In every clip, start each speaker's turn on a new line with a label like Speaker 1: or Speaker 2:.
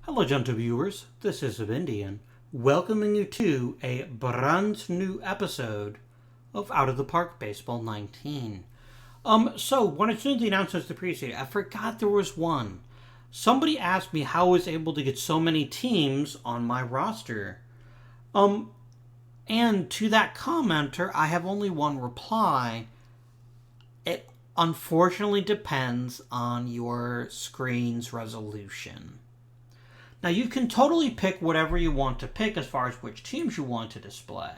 Speaker 1: Hello, gentle viewers. This is Indian, welcoming you to a brand new episode of Out of the Park Baseball 19. So when I seen the announcements the previous day, I forgot there was one. Somebody asked me how I was able to get so many teams on my roster. And to that commenter, I have only one reply. It unfortunately depends on your screen's resolution. Now, you can totally pick whatever you want to pick as far as which teams you want to display.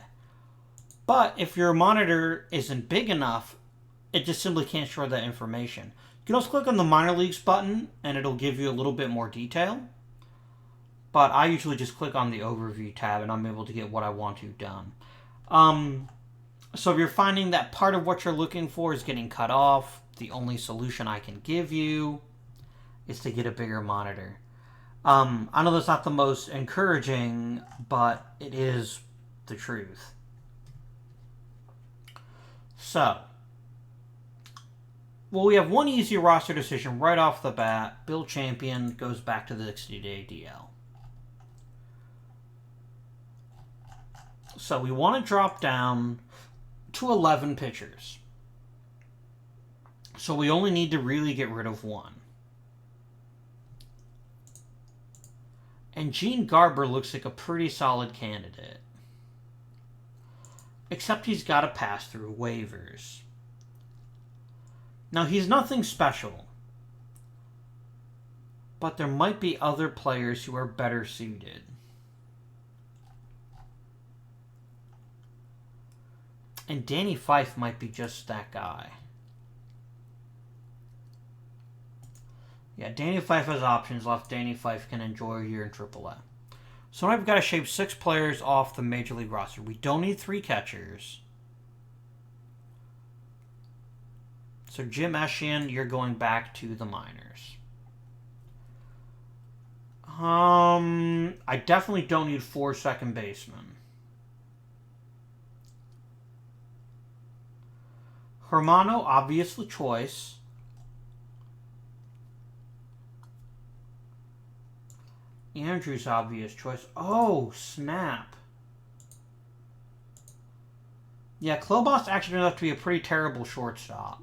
Speaker 1: But if your monitor isn't big enough, it just simply can't show that information. You can also click on the Minor Leagues button, and it'll give you a little bit more detail. But I usually just click on the Overview tab, and I'm able to get what I want to done. So if you're finding that part of what you're looking for is getting cut off, the only solution I can give you is to get a bigger monitor. I know that's not the most encouraging, but it is the truth. So, we have one easy roster decision right off the bat. Bill Champion goes back to the 60-day DL. So we want to drop down to 11 pitchers. So we only need to really get rid of one. And Gene Garber looks like a pretty solid candidate. Except he's got to pass through waivers. Now, he's nothing special. But there might be other players who are better suited. And Danny Fife might be just that guy. Yeah, Danny Fife has options left. Danny Fife can enjoy a year in AAA. So now we've got to shave 6 players off the Major League roster. We don't need 3 catchers. So Jim Eschian, you're going back to the minors. I definitely don't need 4 second basemen. Hermano, obviously choice. Andrew's obvious choice. Oh, snap. Yeah, Klobos actually turned out to be a pretty terrible shortstop.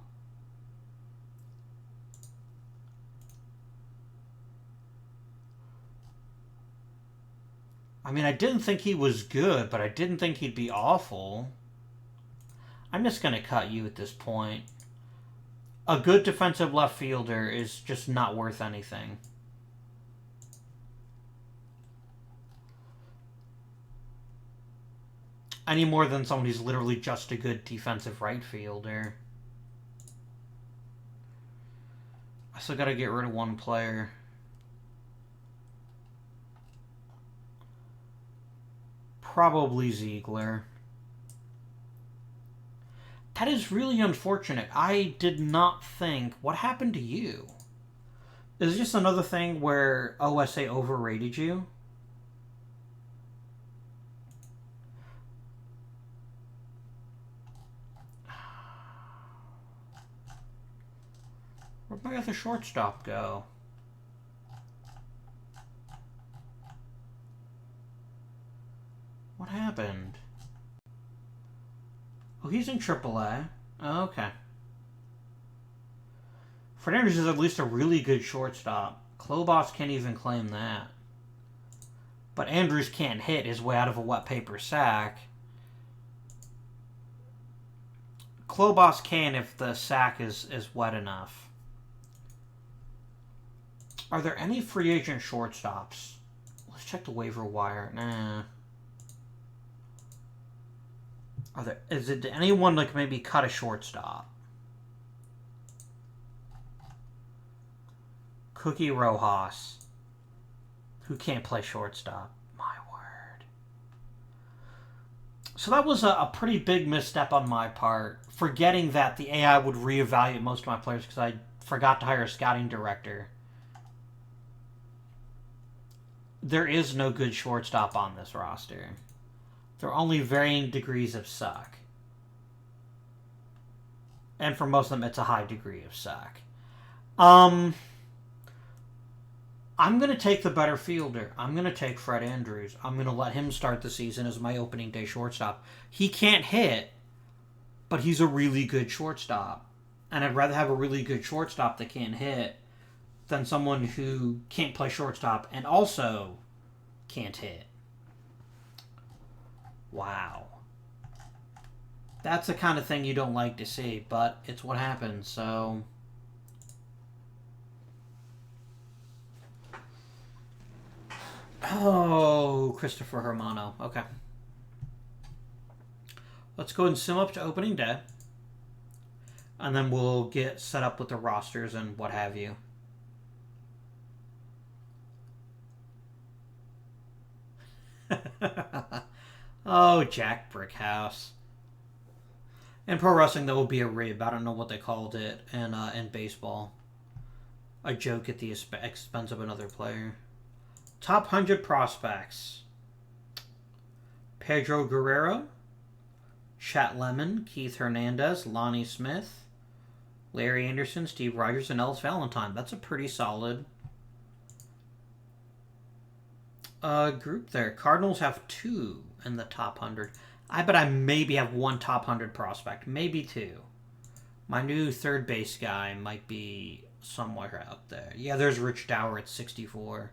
Speaker 1: I mean, I didn't think he was good, but I didn't think he'd be awful. I'm just going to cut you at this point. A good defensive left fielder is just not worth anything. Any more than someone who's literally just a good defensive right fielder. I still got to get rid of one player. Probably Ziegler. That is really unfortunate. I did not think... What happened to you? Is it just another thing where OSA overrated you? Where'd my other shortstop go? What happened? Oh, he's in AAA. Oh, okay. Fernandez is at least a really good shortstop. Klobos can't even claim that. But Andrews can't hit his way out of a wet paper sack. Klobos can if the sack is wet enough. Are there any free agent shortstops? Let's check the waiver wire. Nah. Is it anyone like maybe cut a shortstop? Cookie Rojas, who can't play shortstop. My word. So that was a pretty big misstep on my part, forgetting that the AI would reevaluate most of my players because I forgot to hire a scouting director. There is no good shortstop on this roster. There are only varying degrees of suck. And for most of them, it's a high degree of suck. I'm going to take the better fielder. I'm going to take Fred Andrews. I'm going to let him start the season as my opening day shortstop. He can't hit, but he's a really good shortstop. And I'd rather have a really good shortstop that can't hit than someone who can't play shortstop and also can't hit. Wow. That's the kind of thing you don't like to see, but it's what happens, so... Oh, Christopher Hermano. Okay. Let's go and sim up to opening day. And then we'll get set up with the rosters and what have you. Oh, Jack Brickhouse. In pro wrestling, that would be a rib. I don't know what they called it in baseball. A joke at the expense of another player. Top 100 prospects. Pedro Guerrero, Chat Lemon, Keith Hernandez, Lonnie Smith, Larry Anderson, Steve Rogers, and Ellis Valentine. That's a pretty solid group there. Cardinals have 2 in the top 100. I bet I maybe have 1 top 100 prospect. Maybe 2. My new third base guy might be somewhere out there. Yeah, there's Rich Dower at 64.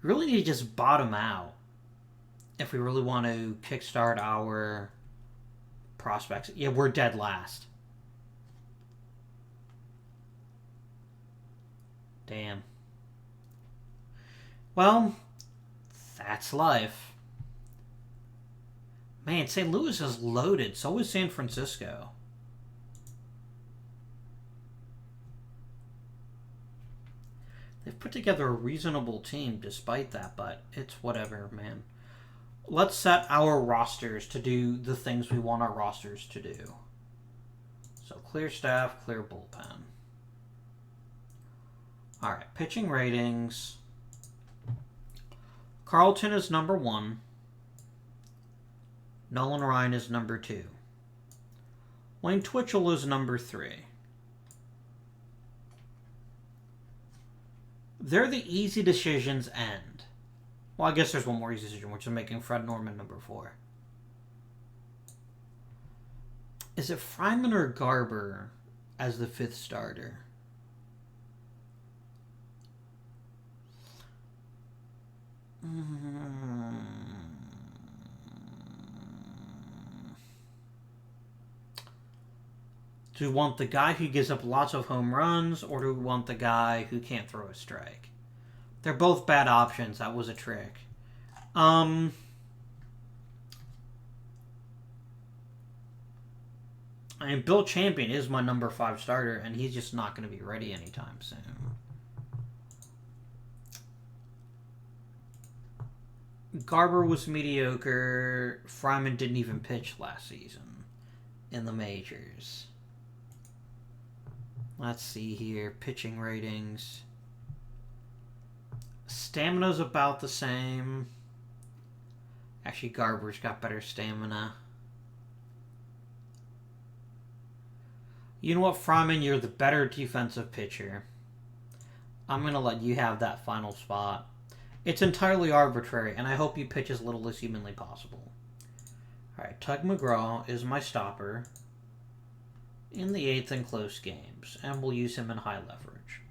Speaker 1: We really need to just bottom out if we really want to kickstart our prospects. Yeah, we're dead last. Damn. Well, that's life. Man, St. Louis is loaded. So is San Francisco. They've put together a reasonable team despite that, but it's whatever, man. Let's set our rosters to do the things we want our rosters to do. So clear staff, clear bullpen. All right, pitching ratings. Carlton is number 1. Nolan Ryan is number 2. Wayne Twitchell is number 3. They're the easy decisions end. Well, I guess there's one more easy decision, which is making Fred Norman number 4. Is it Fryman or Garber as the 5th starter? Do we want the guy who gives up lots of home runs, or do we want the guy who can't throw a strike? They're both bad options. That was a trick. I mean, Bill Champion is my number 5 starter, and he's just not going to be ready anytime soon. Garber was mediocre. Fryman didn't even pitch last season in the majors. Let's see here. Pitching ratings. Stamina's about the same. Actually, Garber's got better stamina. You know what, Fryman? You're the better defensive pitcher. I'm going to let you have that final spot. It's entirely arbitrary, and I hope you pitch as little as humanly possible. Alright, Tug McGraw is my stopper in the 8th and close games, and we'll use him in high leverage.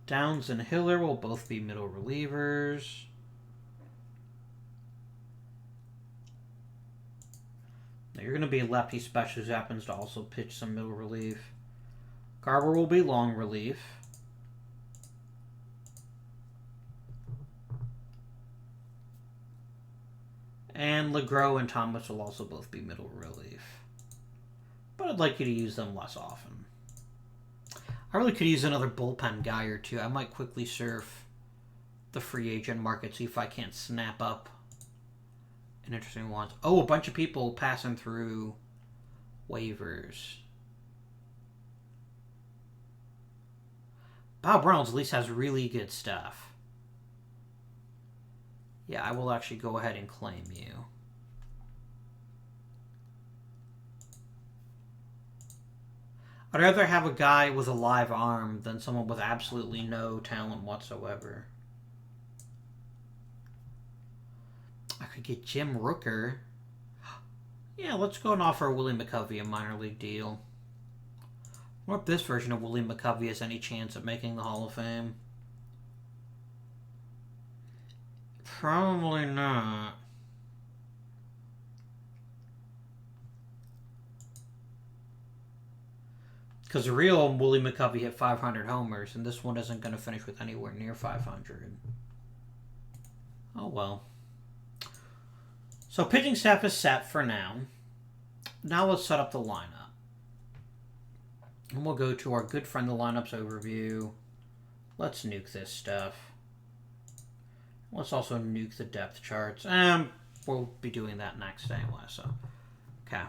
Speaker 1: Downs and Hiller will both be middle relievers. Now you're going to be a lefty specialist who happens to also pitch some middle relief. Garber will be long relief. And Legros and Thomas will also both be middle relief. But I'd like you to use them less often. I really could use another bullpen guy or two. I might quickly surf the free agent market, see if I can't snap up an interesting one. Oh, a bunch of people passing through waivers. Bob Reynolds at least has really good stuff. Yeah, I will actually go ahead and claim you. I'd rather have a guy with a live arm than someone with absolutely no talent whatsoever. I could get Jim Rooker. Yeah, let's go and offer Willie McCovey a minor league deal. I wonder if this version of Willie McCovey has any chance of making the Hall of Fame. Probably not. Because the real Willie McCovey hit 500 homers, and this one isn't going to finish with anywhere near 500. Oh well. So pitching staff is set for now. Now let's set up the lineup. And we'll go to our good friend the lineups overview. Let's nuke this stuff. Let's also nuke the depth charts. We'll be doing that next anyway, so. Okay.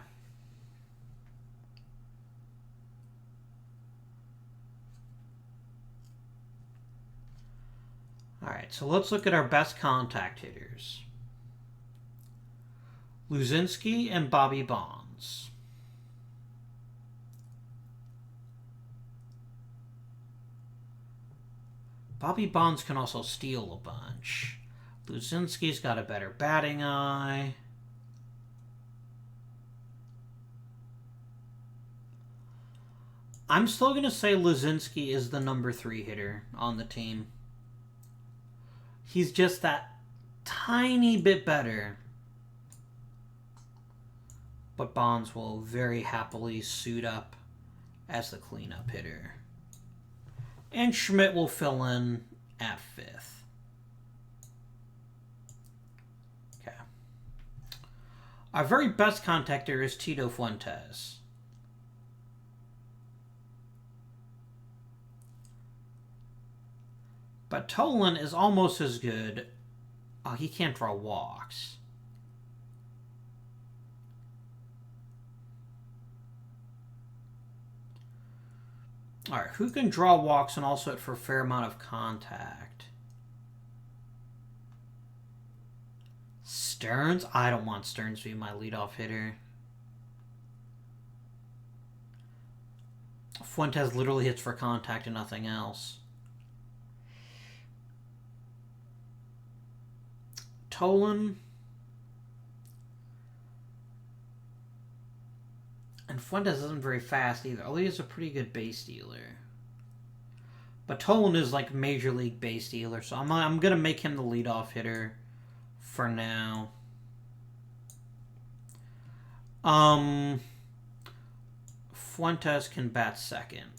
Speaker 1: Alright, so let's look at our best contact hitters. Luzinski and Bobby Bonds. Bobby Bonds can also steal a bunch. Luzinski's got a better batting eye. I'm still going to say Luzinski is the number 3 hitter on the team. He's just that tiny bit better. But Bonds will very happily suit up as the cleanup hitter. And Schmidt will fill in at 5th. Okay. Our very best contactor is Tito Fuentes. But Tolan is almost as good. Oh, he can't draw walks. Alright, who can draw walks and also hit for a fair amount of contact? Stearns? I don't want Stearns to be my leadoff hitter. Fuentes literally hits for contact and nothing else. Tolan. And Fuentes isn't very fast either. Although he's a pretty good base stealer. But Tolan is like major league base stealer, so I'm going to make him the leadoff hitter for now. Fuentes can bat second.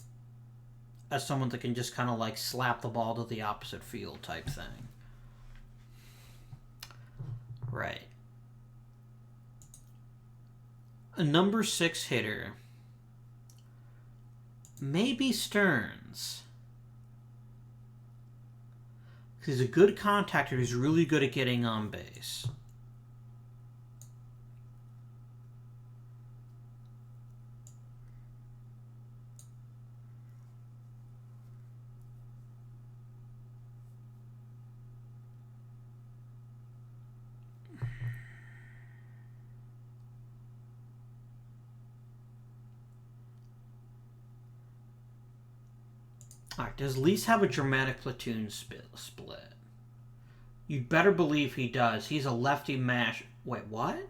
Speaker 1: As someone that can just kind of like slap the ball to the opposite field type thing. Right. A number 6 hitter. Maybe Stearns. He's a good contactor who's really good at getting on base. Alright, does Lease have a dramatic platoon split? You'd better believe he does. He's a lefty mash. Wait, what?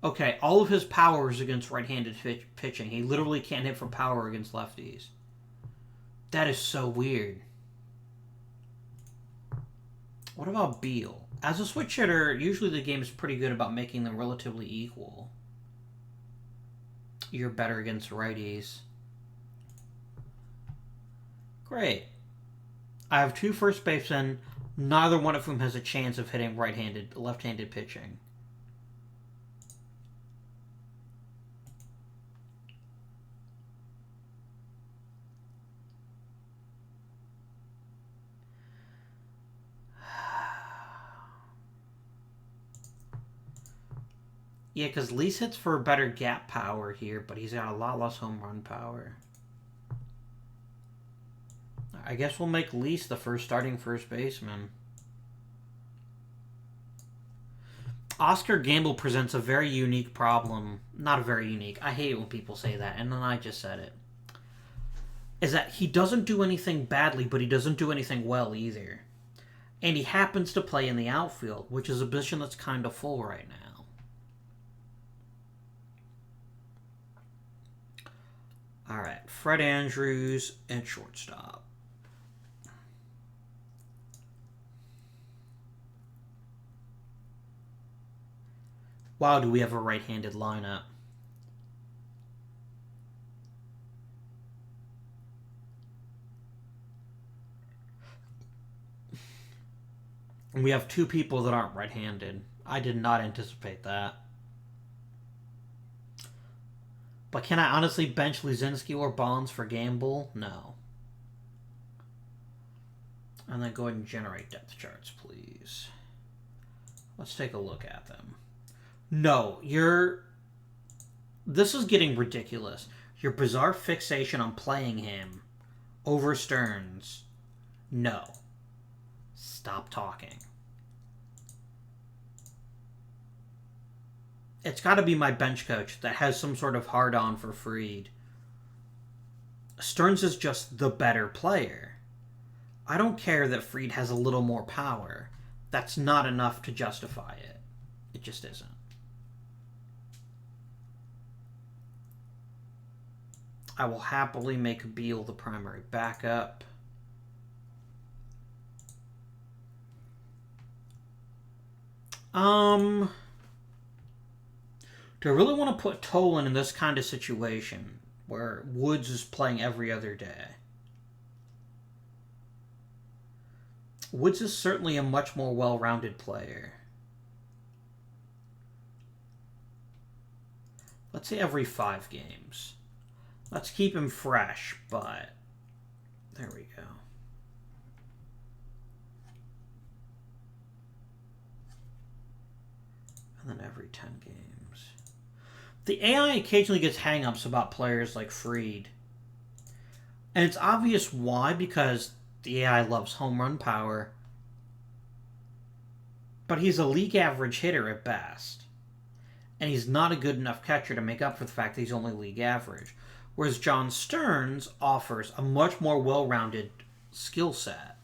Speaker 1: Okay, all of his power is against right-handed pitching. He literally can't hit for power against lefties. That is so weird. What about Beal? As a switch hitter, usually the game is pretty good about making them relatively equal. You're better against righties. Great. I have 2 first basemen, neither one of whom has a chance of hitting left-handed pitching. Yeah, because Lease hits for better gap power here, but he's got a lot less home run power. I guess we'll make Lease the starting first baseman. Oscar Gamble presents a very unique problem. Not very unique. I hate when people say that, and then I just said it. Is that he doesn't do anything badly, but he doesn't do anything well either. And he happens to play in the outfield, which is a position that's kind of full right now. All right, Fred Andrews at shortstop. Wow, do we have a right-handed lineup? And we have two people that aren't right-handed. I did not anticipate that. But can I honestly bench Luzinski or Bonds for Gamble? No. And then go ahead and generate depth charts, please. Let's take a look at them. No, this is getting ridiculous. Your bizarre fixation on playing him over Stearns. No. Stop talking. It's got to be my bench coach that has some sort of hard-on for Fried. Stearns is just the better player. I don't care that Fried has a little more power. That's not enough to justify it. It just isn't. I will happily make Beal the primary backup. Do I really want to put Tolan in this kind of situation where Woods is playing every other day? Woods is certainly a much more well-rounded player. Let's say every 5 games. Let's keep him fresh, but there we go. And then every 10 games. The AI occasionally gets hang-ups about players like Fried. And it's obvious why, because the AI loves home run power. But he's a league average hitter at best. And he's not a good enough catcher to make up for the fact that he's only league average. Whereas John Stearns offers a much more well-rounded skill set.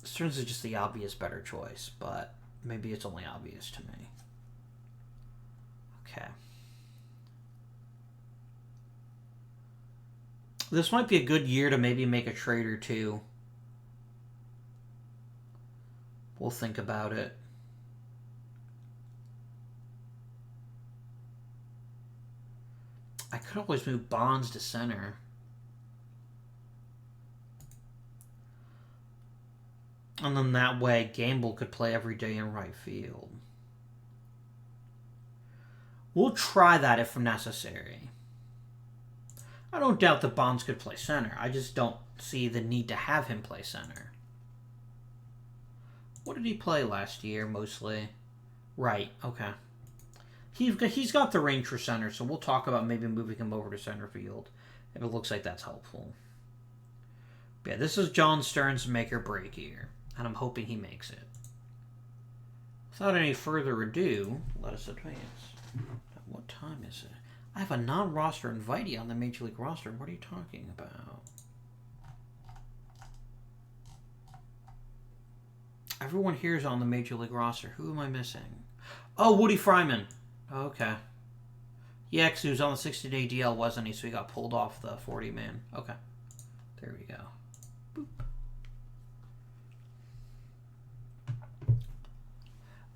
Speaker 1: Stearns is just the obvious better choice, but maybe it's only obvious to me. Okay. This might be a good year to maybe make a trade or two. We'll think about it. I could always move Bonds to center. And then that way, Gamble could play every day in right field. We'll try that if necessary. I don't doubt that Bonds could play center. I just don't see the need to have him play center. What did he play last year, mostly? Right, okay. He's got the range for center, so we'll talk about maybe moving him over to center field if it looks like that's helpful. But yeah, this is John Stearns' make or break here, and I'm hoping he makes it. Without any further ado, let us advance. What time is it? I have a non-roster invitee on the Major League roster. What are you talking about? Everyone here is on the Major League roster. Who am I missing? Oh, Woody Fryman. Okay. Yeah, because he was on the 60-day DL, wasn't he? So he got pulled off the 40-man. Okay. There we go. Boop.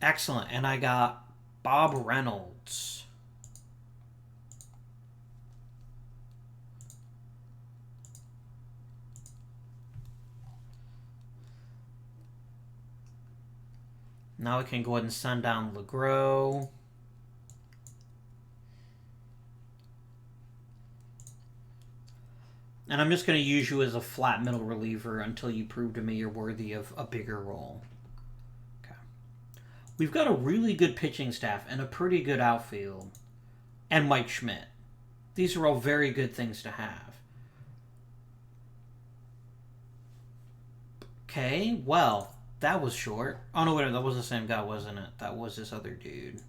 Speaker 1: Excellent. And I got Bob Reynolds. Now we can go ahead and send down LeGros. And I'm just going to use you as a flat middle reliever until you prove to me you're worthy of a bigger role. Okay. We've got a really good pitching staff and a pretty good outfield. And Mike Schmidt. These are all very good things to have. Okay, well, That was short. Oh, no, wait, that was the same guy, wasn't it? That was this other dude.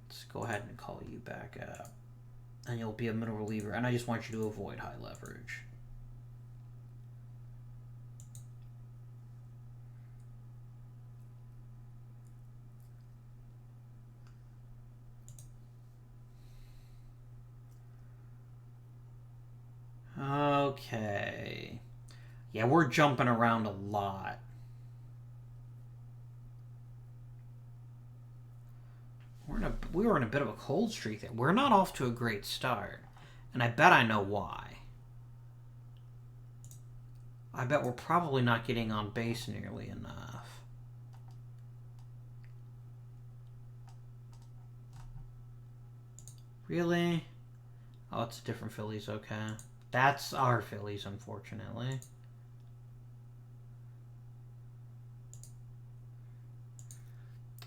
Speaker 1: Let's go ahead and call you back up. And you'll be a middle reliever. And I just want you to avoid high leverage. Okay. Yeah, we're jumping around a lot. We were in a bit of a cold streak there. We're not off to a great start. And I bet I know why. I bet we're probably not getting on base nearly enough. Really? Oh, it's a different Phillies, okay. That's our Phillies, unfortunately.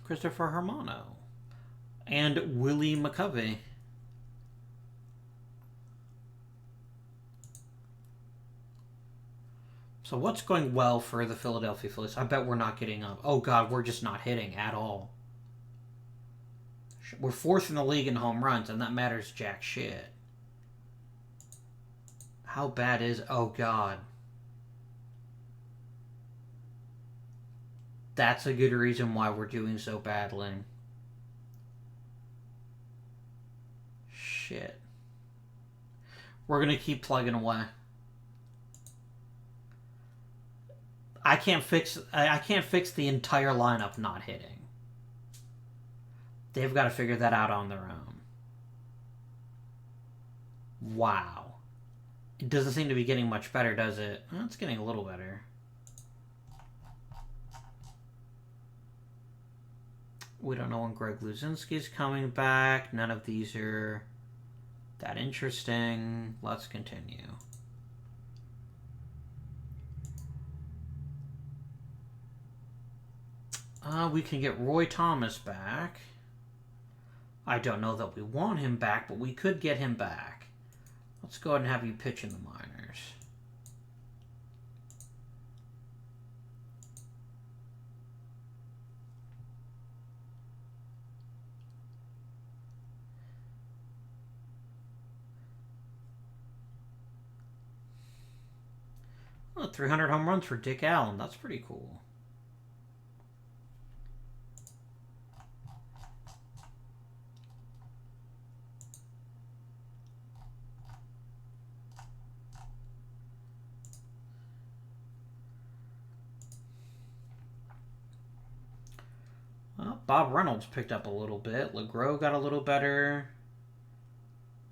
Speaker 1: Christopher Hermano. And Willie McCovey. So what's going well for the Philadelphia Phillies? I bet we're not getting up. Oh, God, we're just not hitting at all. We're fourth in the league in home runs, and that matters jack shit. How bad is... Oh, God. That's a good reason why we're doing so badly. Shit. We're going to keep plugging away. I can't fix the entire lineup not hitting. They've got to figure that out on their own. Wow. It doesn't seem to be getting much better, does it? Well, it's getting a little better. We don't know when Greg Luzinski's coming back. None of these are that interesting. Let's continue. We can get Roy Thomas back. I don't know that we want him back, but we could get him back. Let's go ahead and have you pitch in the minors. Oh, 300 home runs for Dick Allen. That's pretty cool. Well, Bob Reynolds picked up a little bit. LeGros got a little better.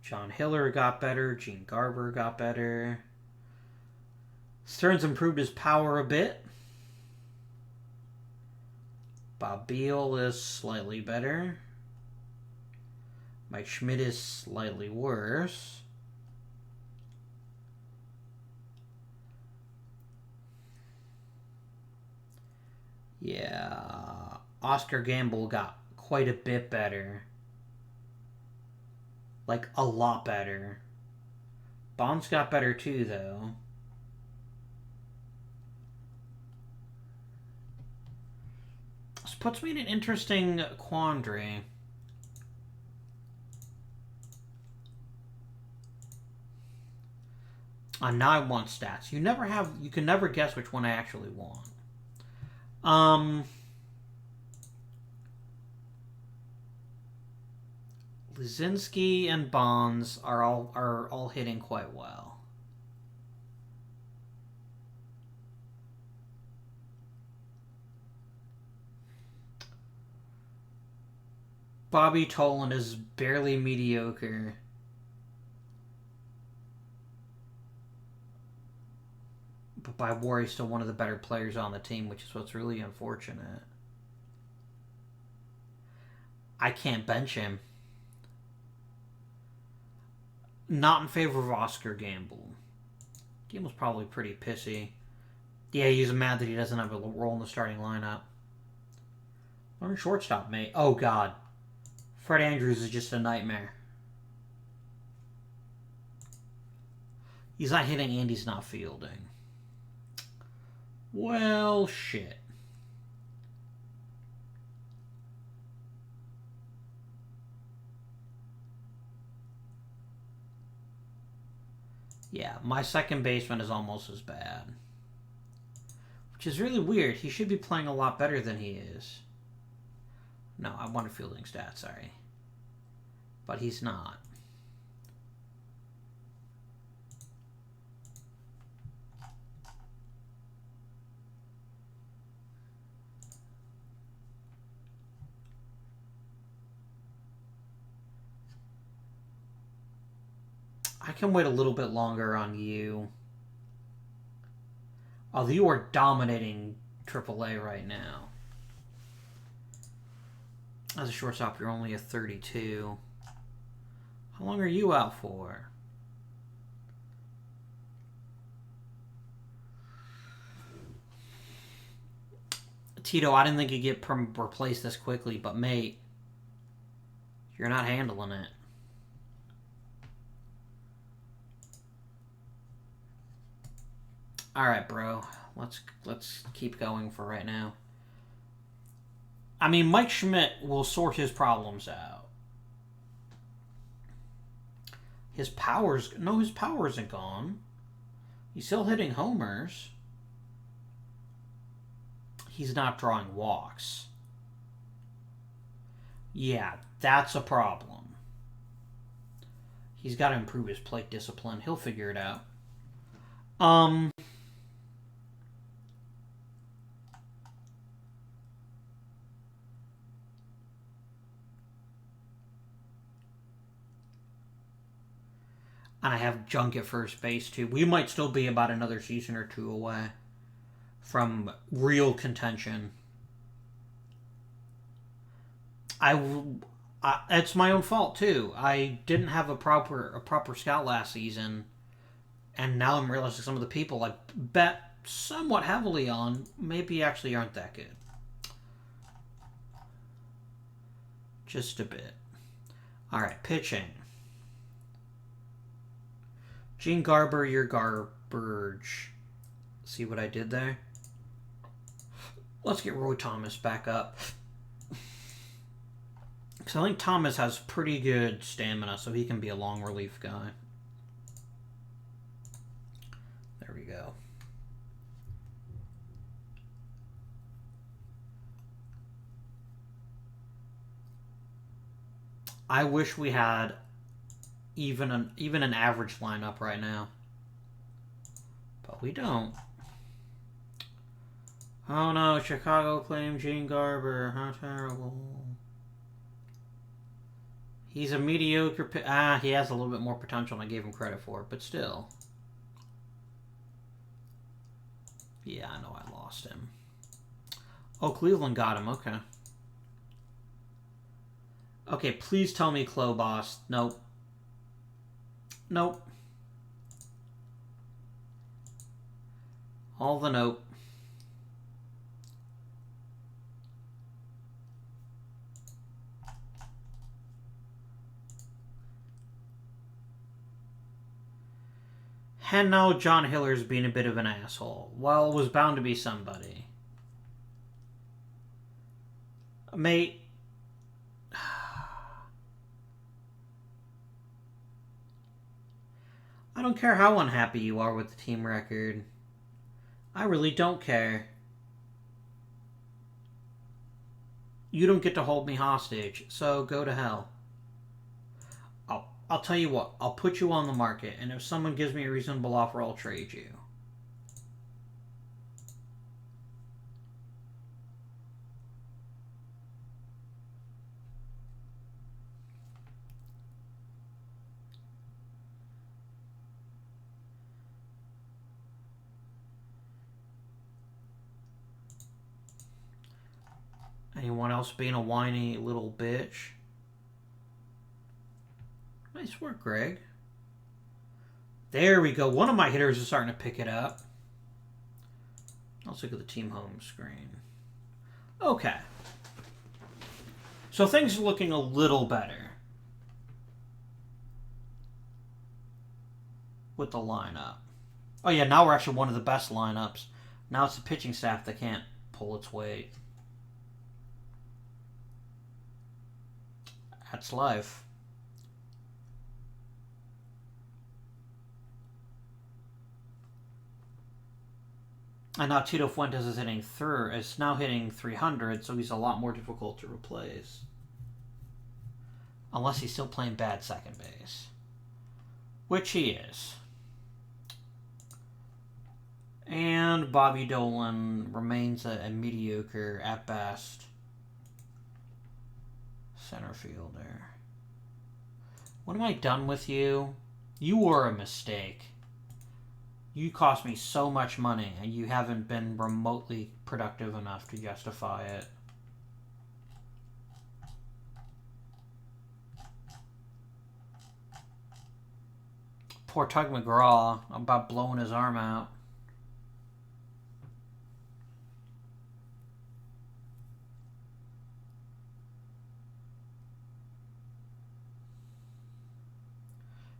Speaker 1: John Hiller got better. Gene Garber got better. Stearns improved his power a bit. Bob Beal is slightly better. Mike Schmidt is slightly worse. Yeah. Oscar Gamble got quite a bit better. Like, a lot better. Bonds got better too, though. This puts me in an interesting quandary. Now I want stats. You can never guess which one I actually want. Luzinski and Bonds are all hitting quite well. Bobby Tolan is barely mediocre. But by war, he's still one of the better players on the team, which is what's really unfortunate. I can't bench him. Not in favor of Oscar Gamble. Gamble's probably pretty pissy. Yeah, he's mad that he doesn't have a role in the starting lineup. Learn shortstop, mate. Oh, God. Fred Andrews is just a nightmare. He's not hitting and he's not fielding. Well, shit. Yeah, my second baseman is almost as bad. Which is really weird. He should be playing a lot better than he is. No, I wanted fielding stats, sorry. But he's not. I can wait a little bit longer on you. Although you are dominating AAA right now. As a shortstop, you're only a 32. How long are you out for? Tito, I didn't think you'd get replaced this quickly, but mate, you're not handling it. All right, bro. Let's keep going for right now. I mean, Mike Schmidt will sort his problems out. His powers... No, his power isn't gone. He's still hitting homers. He's not drawing walks. Yeah, that's a problem. He's got to improve his plate discipline. He'll figure it out. And I have Junk at first base, too. We might still be about another season or two away from real contention. It's my own fault, too. I didn't have a proper scout last season. And now I'm realizing some of the people I bet somewhat heavily on maybe actually aren't that good. Just a bit. All right, pitching. Gene Garber, you're garbage. See what I did there? Let's get Roy Thomas back up. Because I think Thomas has pretty good stamina, so he can be a long relief guy. There we go. I wish we had even an average lineup right now. But we don't. Oh no, Chicago claimed Gene Garber. How terrible. He's a mediocre... he has a little bit more potential than I gave him credit for, but still. Yeah, I know I lost him. Oh, Cleveland got him. Okay. Okay, please tell me Clobos. Nope. Nope. All the nope. And now John Hiller's being a bit of an asshole. Well, it was bound to be somebody. Mate. I don't care how unhappy you are with the team record. I really don't care. You don't get to hold me hostage, so go to hell. I'll tell you what, I'll put you on the market, and if someone gives me a reasonable offer, I'll trade you. Anyone else being a whiny little bitch? Nice work, Greg. There we go. One of my hitters is starting to pick it up. Let's look at the team home screen. Okay. So things are looking a little better. with the lineup. Oh yeah, now we're actually one of the best lineups. Now it's the pitching staff that can't pull its weight. That's life. And now Tito Fuentes is hitting it's now hitting 300, so he's a lot more difficult to replace. Unless he's still playing bad second base. Which he is. And Bobby Dolan remains a mediocre, at best, center fielder. When am I done with you? You were a mistake. You cost me so much money, and you haven't been remotely productive enough to justify it. Poor Tug McGraw, I'm about blowing his arm out.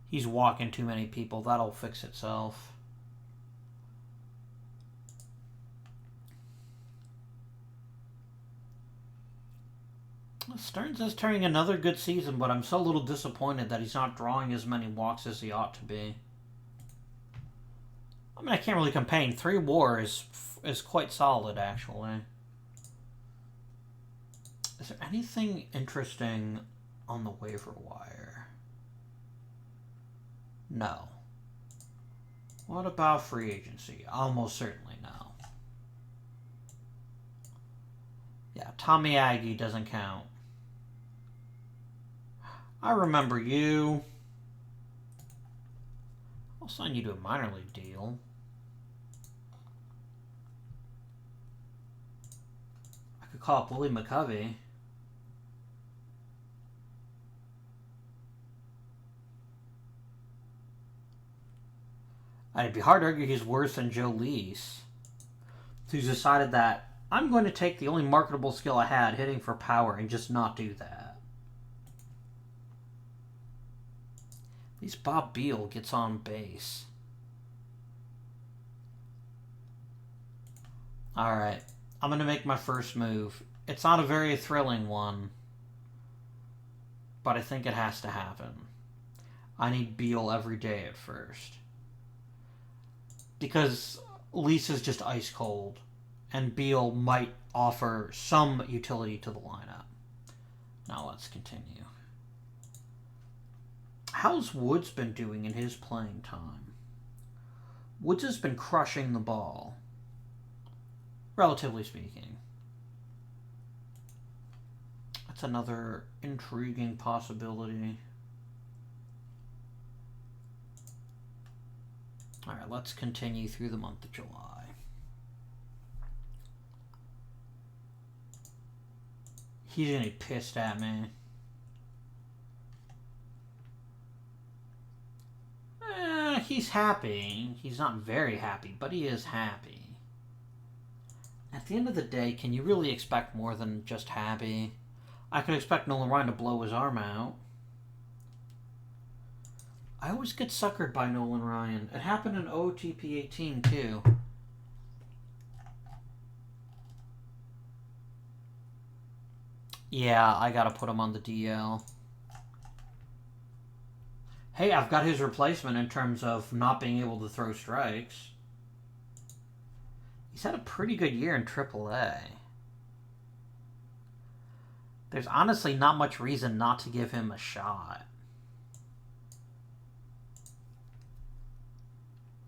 Speaker 1: He's walking too many people. That'll fix itself. Stearns is turning another good season, but I'm so a little disappointed that he's not drawing as many walks as he ought to be. I mean, I can't really complain. 3 WAR is quite solid, actually. Is there anything interesting on the waiver wire? No. What about free agency? Almost certainly no. Yeah, Tommy Aggie doesn't count. I remember you. I'll sign you to a minor league deal. I could call up Willie McCovey. It'd be hard to argue he's worse than Joe Lease, who's decided that I'm going to take the only marketable skill I had, hitting for power, and just not do that. At least Bob Beal gets on base. Alright, I'm going to make my first move. It's not a very thrilling one, but I think it has to happen. I need Beal every day at first. Because Lease is just ice cold, and Beal might offer some utility to the lineup. Now let's continue. How's Woods been doing in his playing time? Woods has been crushing the ball, relatively speaking. That's another intriguing possibility. Alright, let's continue through the month of July. He's gonna be pissed at me. He's happy. He's not very happy, but he is happy. At the end of the day, can you really expect more than just happy? I could expect Nolan Ryan to blow his arm out. I always get suckered by Nolan Ryan. It happened in OOTP 18 too. Yeah, I gotta put him on the DL. Hey, I've got his replacement in terms of not being able to throw strikes. He's had a pretty good year in AAA. There's honestly not much reason not to give him a shot.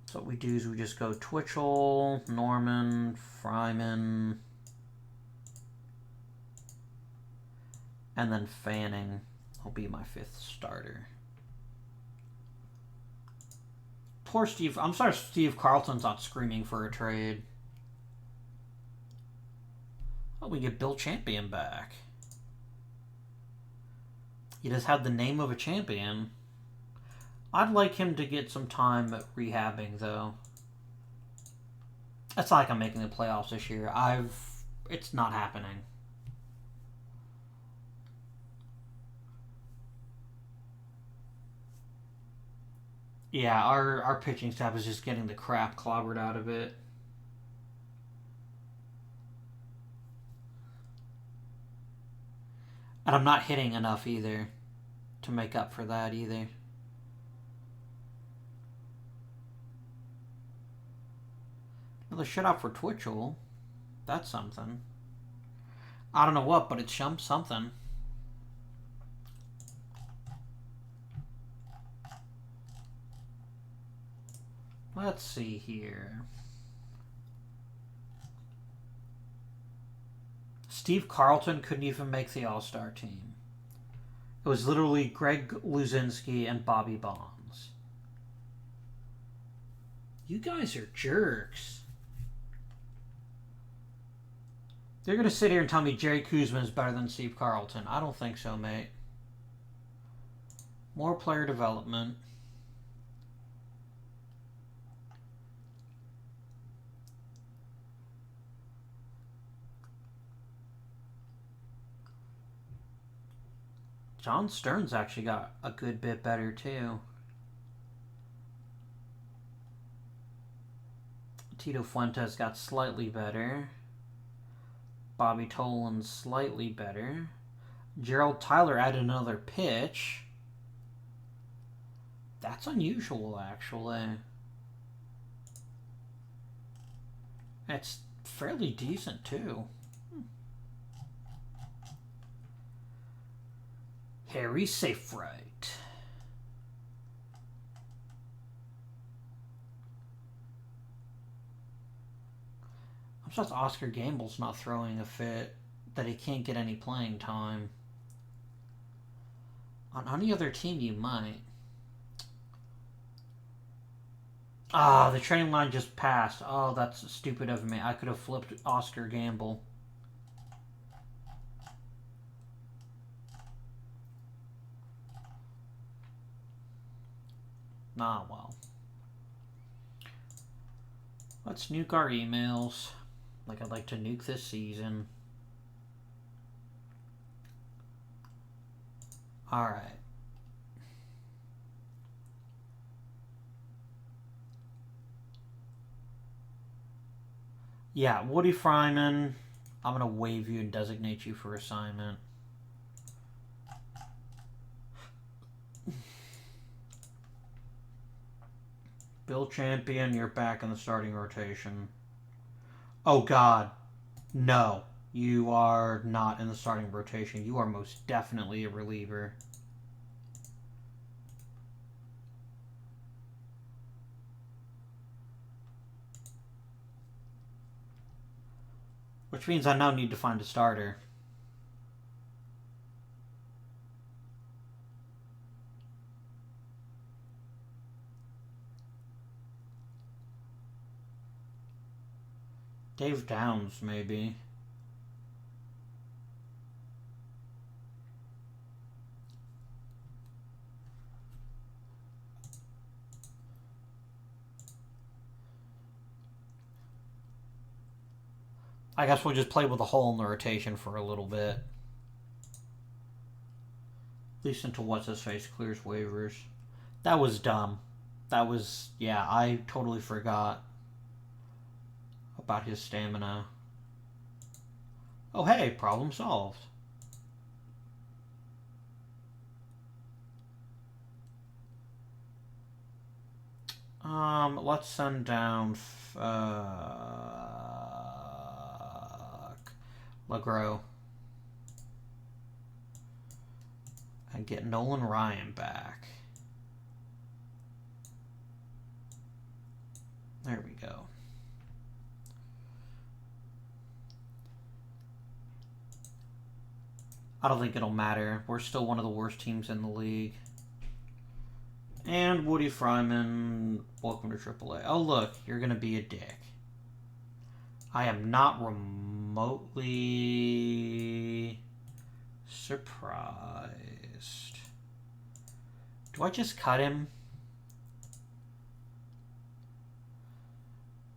Speaker 1: So what we do is we just go Twitchell, Norman, Fryman, and then Fanning will be my 5th starter. Poor Steve. I'm sorry Steve Carlton's not screaming for a trade. Oh, we get Bill Champion back. He does have the name of a champion. I'd like him to get some time at rehabbing, though. It's not like I'm making the playoffs this year. It's not happening. Yeah, our pitching staff is just getting the crap clobbered out of it. And I'm not hitting enough either to make up for that either. Another shutout for Twitchell. That's something. I don't know what, but it's something. Let's see here. Steve Carlton couldn't even make the All-Star team. It was literally Greg Luzinski and Bobby Bonds. You guys are jerks. They're going to sit here and tell me Jerry Kuzma is better than Steve Carlton. I don't think so, mate. More player development. John Stearns actually got a good bit better, too. Tito Fuentes got slightly better. Bobby Tolan slightly better. Gerald Tyler added another pitch. That's unusual, actually. It's fairly decent, too. Harry Safewright. I'm surprised Oscar Gamble's not throwing a fit that he can't get any playing time. On any other team, you might. Ah, the training line just passed. Oh, that's stupid of me. I could have flipped Oscar Gamble. Ah, well. Let's nuke our emails. Like I'd like to nuke this season. Alright. Yeah, Woody Fryman. I'm going to waive you and designate you for assignment. Bill Champion, you're back in the starting rotation. Oh, God. No. You are not in the starting rotation. You are most definitely a reliever. Which means I now need to find a starter. Dave Downs, maybe. I guess we'll just play with a hole in the rotation for a little bit. At least until What's-His-Face clears waivers. That was dumb. That was... Yeah, I totally forgot about his stamina. Oh, hey, problem solved. Let's send down... LeGros. And get Nolan Ryan back. There we go. I don't think it'll matter. We're still one of the worst teams in the league. And Woody Fryman, welcome to AAA. Oh, look, you're going to be a dick. I am not remotely surprised. Do I just cut him?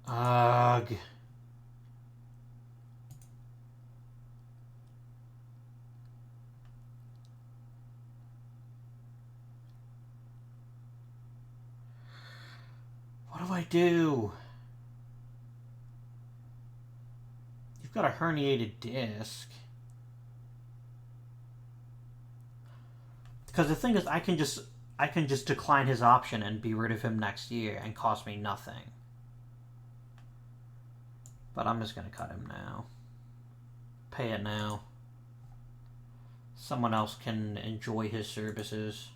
Speaker 1: Ugh. What do I do? You've got a herniated disc. Because the thing is, I can just decline his option and be rid of him next year and cost me nothing. But I'm just going to cut him now. Pay it now. Someone else can enjoy his services.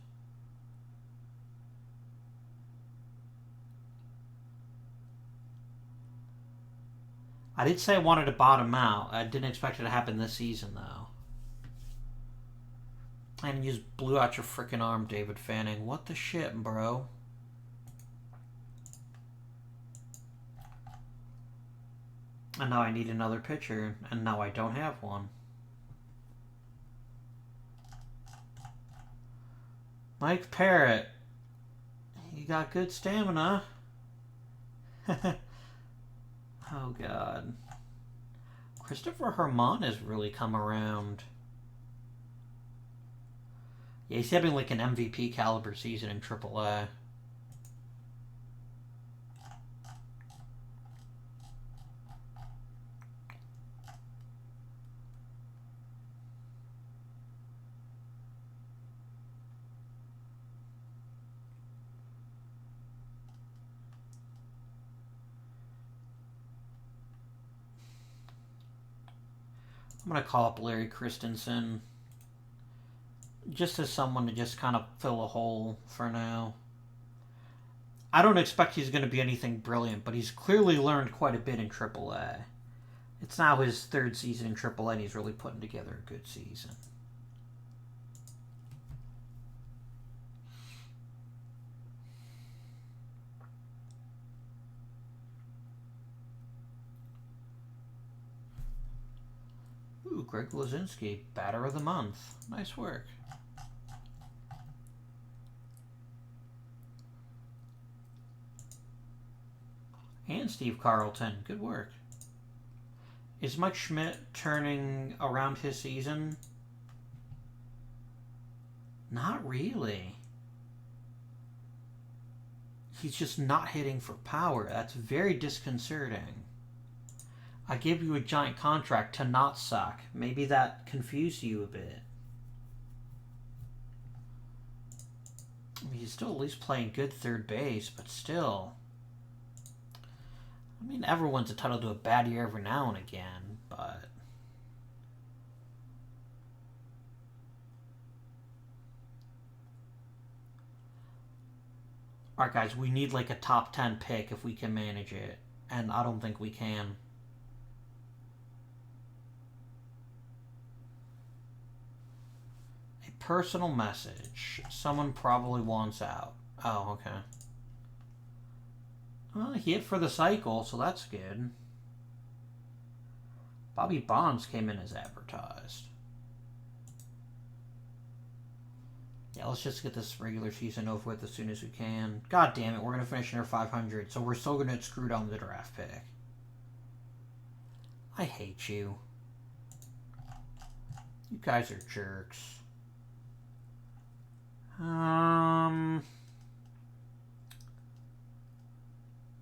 Speaker 1: I did say I wanted to bottom out. I didn't expect it to happen this season, though. And you just blew out your freaking arm, David Fanning. What the shit, bro? And now I need another pitcher, and now I don't have one. Mike Parrott. You got good stamina. Oh, God. Christopher Herman has really come around. Yeah, he's having like an MVP caliber season in AAA. I'm going to call up Larry Christensen. Just as someone to just kind of fill a hole for now. I don't expect he's going to be anything brilliant, but he's clearly learned quite a bit in AAA. It's now his third season in AAA, and he's really putting together a good season. Ooh, Greg Lazinski, Batter of the Month. Nice work. And Steve Carlton. Good work. Is Mike Schmidt turning around his season? Not really. He's just not hitting for power. That's very disconcerting. I gave you a giant contract to not suck. Maybe that confused you a bit. I mean, he's still at least playing good third base, but still. I mean, everyone's entitled to a bad year every now and again, but... Alright, guys, we need like a top 10 pick if we can manage it, and I don't think we can. A personal message. Someone probably wants out. Oh, okay. Well, he hit for the cycle, so that's good. Bobby Bonds came in as advertised. Yeah, let's just get this regular season over with as soon as we can. God damn it, we're going to finish near 500, so we're still going to get screwed on the draft pick. I hate you. You guys are jerks.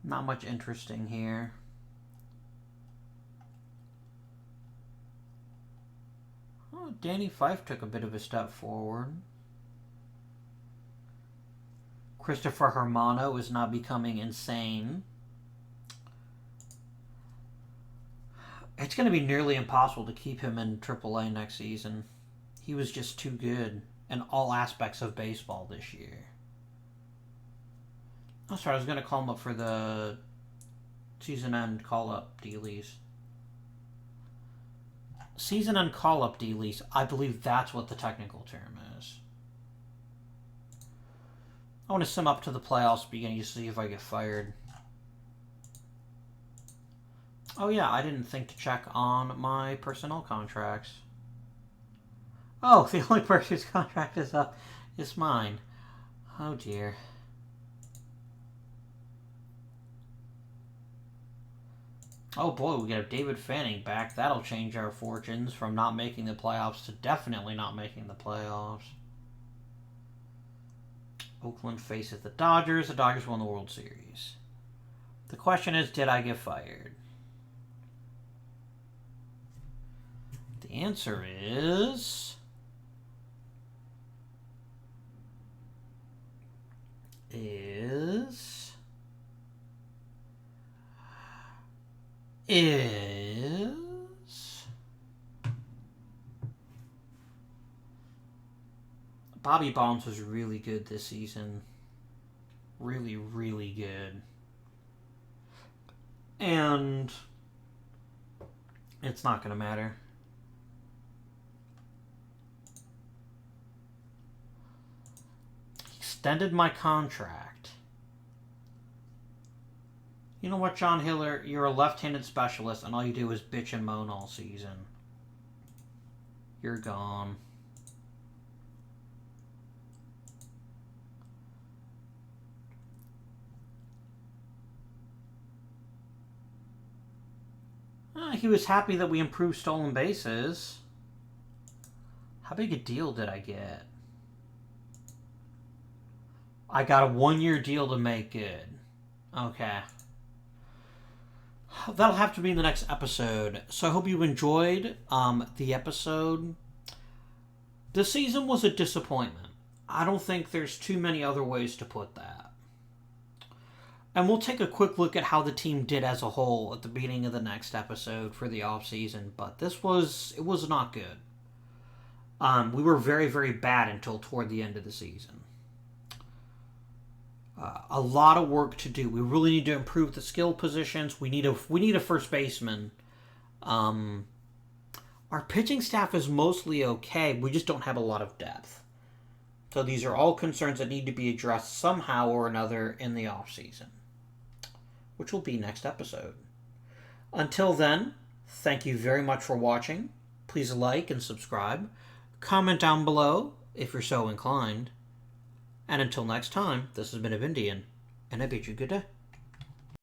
Speaker 1: Not much interesting here. Oh, Danny Fife took a bit of a step forward. Christopher Hermano is now becoming insane. It's going to be nearly impossible to keep him in AAA next season. He was just too good in all aspects of baseball this year. Oh, sorry, I was going to call him up for the season-end call-up dealies. Season-end call-up dealies, I believe that's what the technical term is. I want to sim up to the playoffs beginning to see if I get fired. Oh yeah, I didn't think to check on my personnel contracts. Oh, the only person whose contract is up is mine. Oh dear. Oh boy, we got David Fanning back. That'll change our fortunes from not making the playoffs to definitely not making the playoffs. Oakland faces the Dodgers. The Dodgers won the World Series. The question is, did I get fired? The answer is... Bobby Bonds was really good this season. Really, really good. And it's not going to matter. He extended my contract. You know what, John Hiller? You're a left-handed specialist, and all you do is bitch and moan all season. You're gone. He was happy that we improved stolen bases. How big a deal did I get? I got a 1-year deal to make good. Okay. That'll have to be in the next episode. So I hope you enjoyed the episode. This season was a disappointment. I don't think there's too many other ways to put that. And we'll take a quick look at how the team did as a whole at the beginning of the next episode for the offseason. But it was not good. We were very, very bad until toward the end of the season. A lot of work to do. We really need to improve the skill positions. We need a first baseman. Our pitching staff is mostly okay. We just don't have a lot of depth. So these are all concerns that need to be addressed somehow or another in the offseason, which will be next episode. Until then, thank you very much for watching. Please like and subscribe. Comment down below if you're so inclined. And until next time, this has been Indian, and I bid you good day.